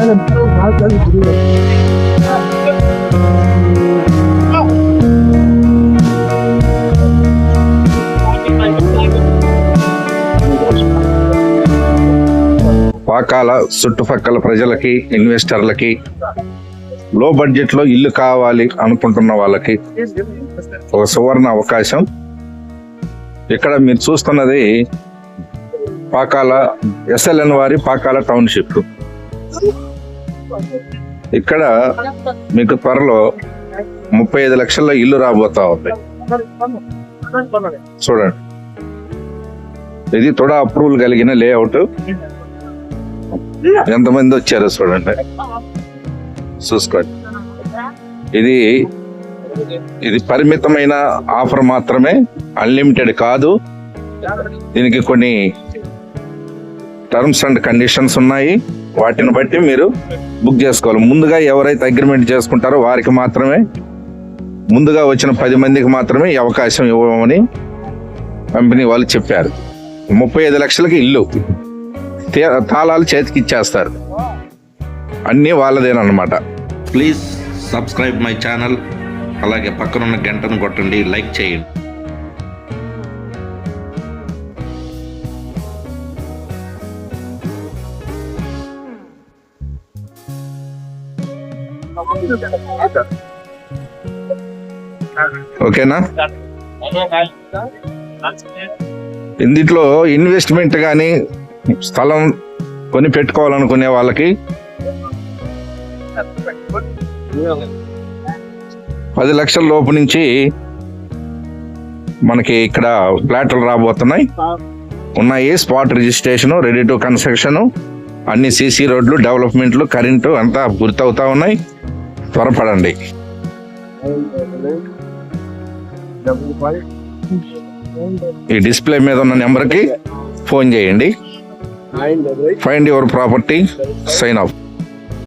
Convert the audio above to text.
పాకాల చుట్టుపక్కల ప్రజలకి, ఇన్వెస్టర్లకి, లో బడ్జెట్ లో ఇల్లు కావాలి అనుకుంటున్న వాళ్ళకి ఒక సువర్ణ అవకాశం. ఇక్కడ మీరు చూస్తున్నది పాకాల SLN వారి పాకాల టౌన్షిప్. ఇక్కడ మీకు త్వరలో 35 లక్షల ఇల్లు రాబోతా ఉంది. చూడండి, ఇది తొడ అప్రూవల్ కలిగిన లేఅవుట్. ఎంతమంది వచ్చారో చూడండి, చూసుకోండి. ఇది పరిమితమైన ఆఫర్ మాత్రమే, అన్లిమిటెడ్ కాదు. దీనికి కొన్ని టర్మ్స్ అండ్ కండిషన్స్ ఉన్నాయి, వాటిని బట్టి మీరు బుక్ చేసుకోవాలి. ముందుగా ఎవరైతే అగ్రిమెంట్ చేసుకుంటారో వారికి మాత్రమే, ముందుగా వచ్చిన 10 మందికి మాత్రమే ఈ అవకాశం ఇవ్వమని కంపెనీ వాళ్ళు చెప్పారు. 35 లక్షలకి ఇల్లు, తాళాలు చేతికి ఇచ్చేస్తారు, అన్నీ వాళ్ళదేనమాట. ప్లీజ్ సబ్స్క్రైబ్ మై ఛానల్, అలాగే పక్కనున్న గంటను కొట్టండి, లైక్ చేయండి. ఓకేనా? ఇందులో ఇన్వెస్ట్మెంట్ కానీ స్థలం కొని పెట్టుకోవాలనుకునే వాళ్ళకి 10 లక్షల లోపు నుంచి మనకి ఇక్కడ ఫ్లాట్లు రాబోతున్నాయి. ఉన్నాయి spot registration, ready to construction, అన్ని CC రోడ్లు, డెవలప్మెంట్లు, కరెంటు అంతా పూర్తవుతా ఉన్నాయి. త్వరపడండి. ఈ డిస్ప్లే మీద ఉన్న నెంబర్కి ఫోన్ చేయండి. Find your property, sign of.